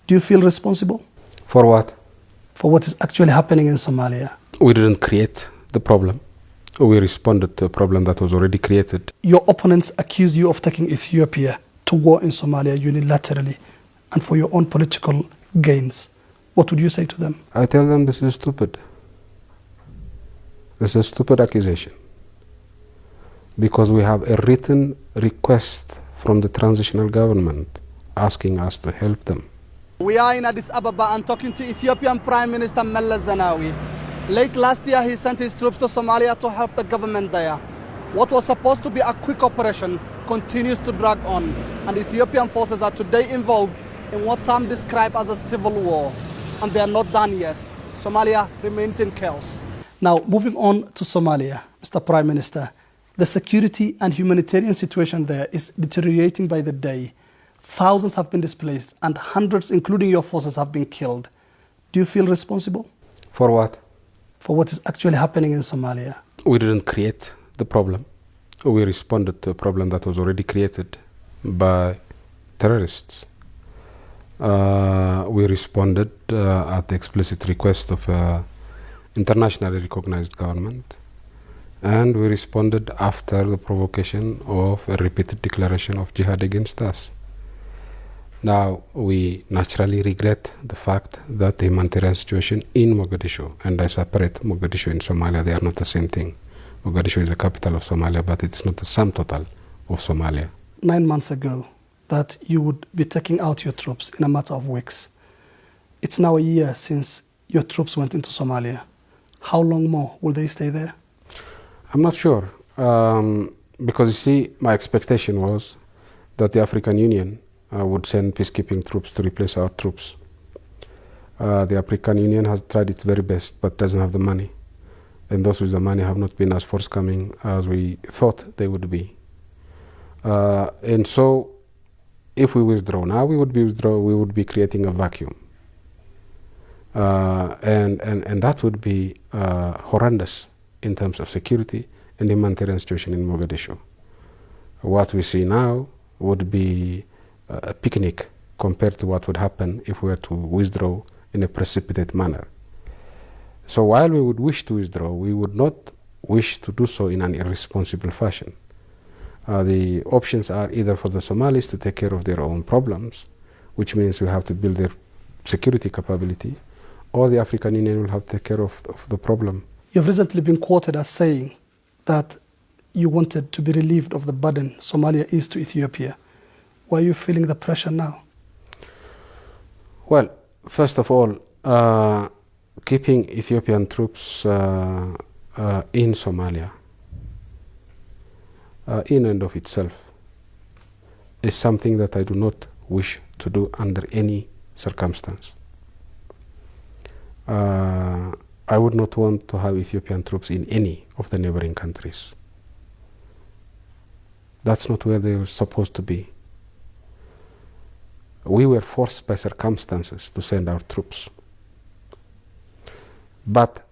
Do you feel responsible? For what? For what is actually happening in Somalia? We didn't create the problem. We responded to a problem that was already created. Your opponents accuse you of taking Ethiopia to war in Somalia unilaterally and for your own political gains. What would you say to them? I tell them this is stupid. This is a stupid accusation. Because we have a written request from the transitional government asking us to help them. We are in Addis Ababa and talking to Ethiopian Prime Minister Meles Zenawi. Late last year, he sent his troops to Somalia to help the government there. What was supposed to be a quick operation continues to drag on, and Ethiopian forces are today involved in what some describe as a civil war, and they are not done yet. Somalia remains in chaos. Now, moving on to Somalia, Mr. Prime Minister, the security and humanitarian situation there is deteriorating by the day. Thousands have been displaced, and hundreds, including your forces, have been killed. Do you feel responsible? For what? For what is actually happening in Somalia? We didn't create the problem. We responded to a problem that was already created by terrorists. We responded at the explicit request of internationally recognized government, and we responded after the provocation of a repeated declaration of jihad against us. Now, we naturally regret the fact that the humanitarian situation in Mogadishu, and I separate Mogadishu and Somalia, they are not the same thing. Mogadishu is the capital of Somalia, but it's not the sum total of Somalia. 9 months ago, that you would be taking out your troops in a matter of weeks. It's now a year since your troops went into Somalia. How long more will they stay there? I'm not sure, because you see, my expectation was that the African Union would send peacekeeping troops to replace our troops. The African Union has tried its very best, but doesn't have the money. And those with the money have not been as forthcoming as we thought they would be. And so, if we withdraw now, we would be creating a vacuum. And that would be horrendous in terms of security and humanitarian situation in Mogadishu. What we see now would be a picnic compared to what would happen if we were to withdraw in a precipitate manner. So while we would wish to withdraw, we would not wish to do so in an irresponsible fashion. The options are either for the Somalis to take care of their own problems, which means we have to build their security capability, or the African Union will have to take care of the problem. You've recently been quoted as saying that you wanted to be relieved of the burden Somalia is to Ethiopia. Why are you feeling the pressure now? Well, first of all, keeping Ethiopian troops in Somalia in and of itself is something that I do not wish to do under any circumstance. I would not want to have Ethiopian troops in any of the neighboring countries. That's not where they were supposed to be. We were forced by circumstances to send our troops. But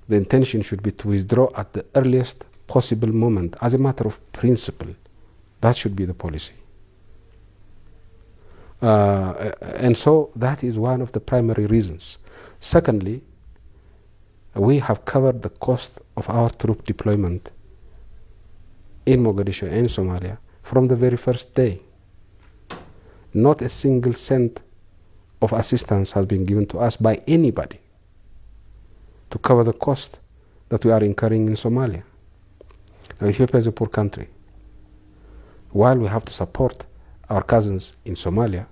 the intention should be to withdraw at the earliest possible moment as a matter of principle. That should be the policy. And so that is one of the primary reasons. Secondly, we have covered the cost of our troop deployment in Mogadishu and Somalia from the very first day. Not a single cent of assistance has been given to us by anybody to cover the cost that we are incurring in Somalia. Now, Ethiopia is a poor country. While we have to support our cousins in Somalia,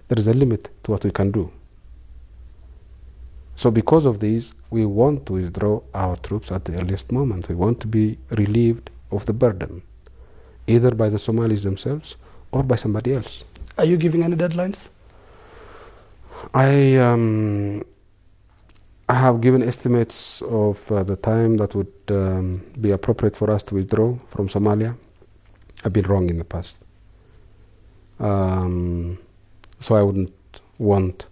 there is a limit to what we can do. So because of this, we want to withdraw our troops at the earliest moment. We want to be relieved of the burden, either by the Somalis themselves or by somebody else. Are you giving any deadlines? I have given estimates of the time that would be appropriate for us to withdraw from Somalia. I've been wrong in the past. So I wouldn't want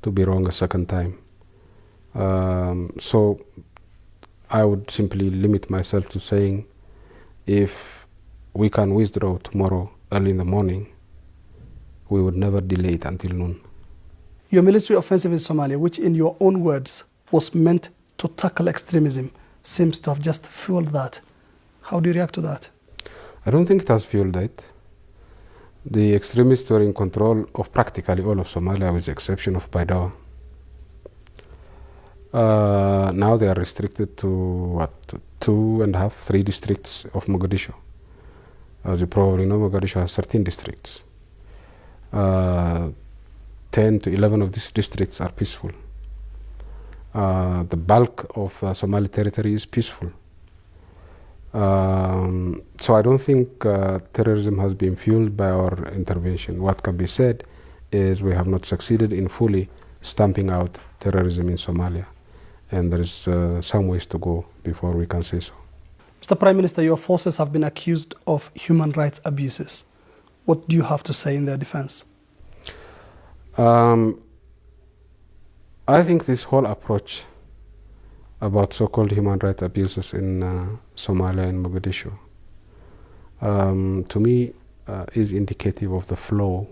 to be wrong a second time. So I would simply limit myself to saying, if we can withdraw tomorrow early in the morning, we would never delay it until noon. Your military offensive in Somalia, which in your own words was meant to tackle extremism, seems to have just fueled that. How do you react to that? I don't think it has fueled it. The extremists were in control of practically all of Somalia with the exception of Baidoa. Now they are restricted to 2.5, 3 districts of Mogadishu. As you probably know, Mogadishu has 13 districts. 10 to 11 of these districts are peaceful. The bulk of Somali territory is peaceful. So I don't think terrorism has been fueled by our intervention. What can be said is we have not succeeded in fully stamping out terrorism in Somalia, and there is some ways to go before we can say so. Mr. Prime Minister, your forces have been accused of human rights abuses. What do you have to say in their defense? I think this whole approach about so-called human rights abuses in Somalia and Mogadishu, to me, is indicative of the flaw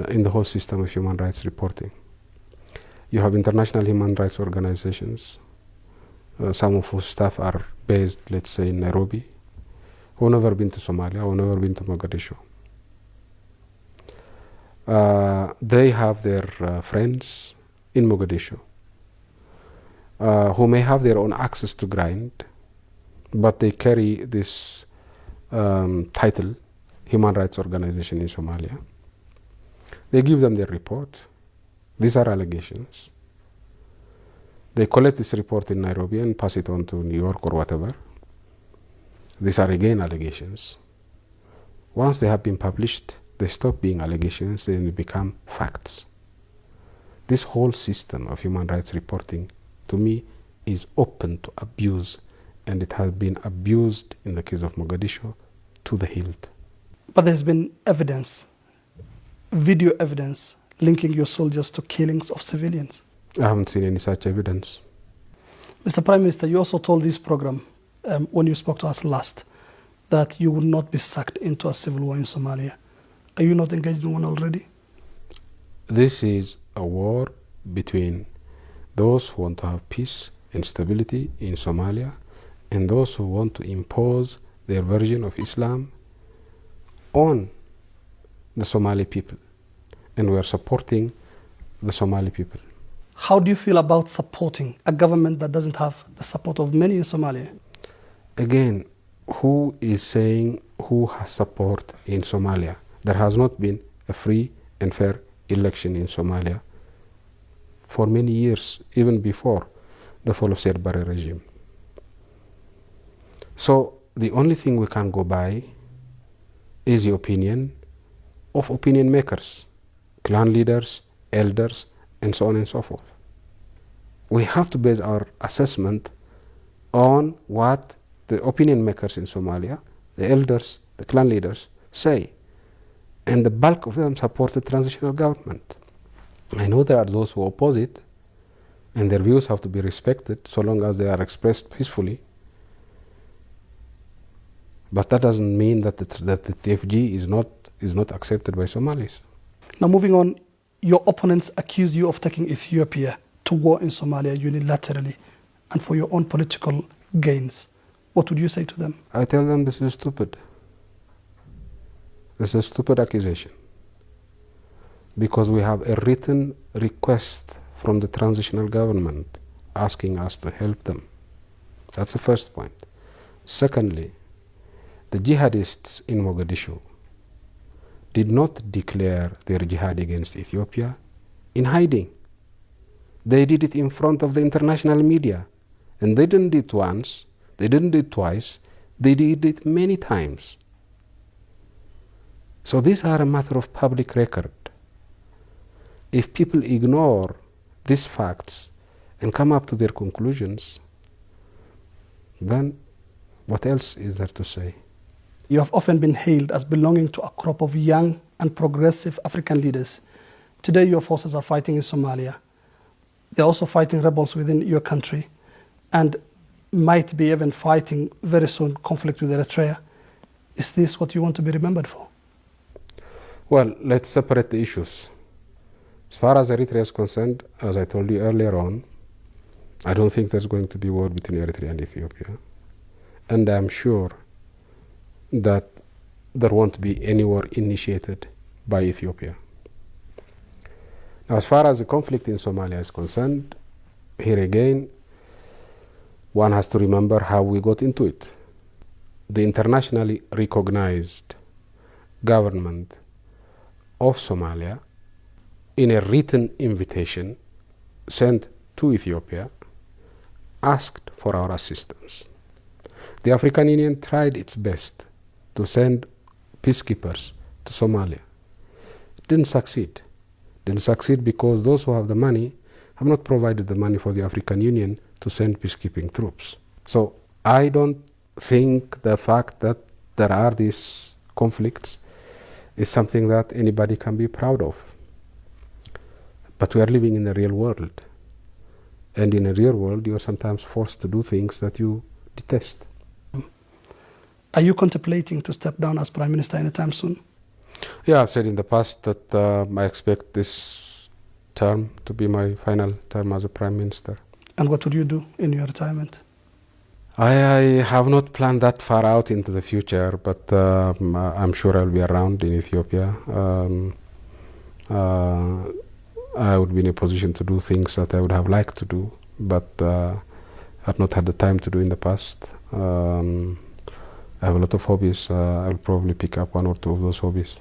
in the whole system of human rights reporting. You have international human rights organizations, some of whose staff are based, let's say, in Nairobi, who have never been to Somalia, who have never been to Mogadishu. They have their friends in Mogadishu who may have their own access to grind, but they carry this title, Human Rights Organization in Somalia. They give them their report. These are allegations. They collect this report in Nairobi and pass it on to New York or whatever. These are again allegations. Once they have been published, they stop being allegations and they become facts. This whole system of human rights reporting, to me, is open to abuse, and it has been abused in the case of Mogadishu to the hilt. But there's been evidence, video evidence, linking your soldiers to killings of civilians. I haven't seen any such evidence. Mr. Prime Minister, you also told this program, when you spoke to us last, that you would not be sucked into a civil war in Somalia. Are you not engaged in one already? This is a war between those who want to have peace and stability in Somalia and those who want to impose their version of Islam on the Somali people. And we are supporting the Somali people. How do you feel about supporting a government that doesn't have the support of many in Somalia? Again, who is saying who has support in Somalia? There has not been a free and fair election in Somalia for many years, even before the fall of Siad Barre regime. So the only thing we can go by is the opinion of opinion makers, clan leaders, elders, and so on and so forth. We have to base our assessment on what the opinion makers in Somalia, the elders, the clan leaders say. And the bulk of them support the transitional government. I know there are those who oppose it, and their views have to be respected so long as they are expressed peacefully. But that doesn't mean that the TFG is not accepted by Somalis. Now, moving on, your opponents accuse you of taking Ethiopia to war in Somalia unilaterally and for your own political gains. What would you say to them? I tell them this is stupid. This is a stupid accusation, because we have a written request from the transitional government asking us to help them. That's the first point. Secondly, the jihadists in Mogadishu did not declare their jihad against Ethiopia in hiding. They did it in front of the international media. And they didn't do it once, they didn't do it twice, they did it many times. So these are a matter of public record. If people ignore these facts and come up to their conclusions, then what else is there to say? You have often been hailed as belonging to a crop of young and progressive African leaders. Today your forces are fighting in Somalia. They're also fighting rebels within your country and might be even fighting very soon conflict with Eritrea. Is this what you want to be remembered for? Well, let's separate the issues. far as Eritrea is concerned, as I told you earlier on, I don't think there's going to be war between Eritrea and Ethiopia. And I'm sure that there won't be any war initiated by Ethiopia. Now, as far as the conflict in Somalia is concerned, here again, one has to remember how we got into it. The internationally recognized government of Somalia, in a written invitation sent to Ethiopia, asked for our assistance. The African Union tried its best to send peacekeepers to Somalia. It didn't succeed. Didn't succeed because those who have the money have not provided the money for the African Union to send peacekeeping troops. So I don't think the fact that there are these conflicts is something that anybody can be proud of. But we are living in a real world. And in a real world, you are sometimes forced to do things that you detest. Are you contemplating to step down as Prime Minister anytime soon? Yeah, I've said in the past that I expect this term to be my final term as a Prime Minister. And what would you do in your retirement? I have not planned that far out into the future, but I'm sure I'll be around in Ethiopia. I would be in a position to do things that I would have liked to do, but I've not had the time to do in the past. I have a lot of hobbies. I'll probably pick up one or two of those hobbies.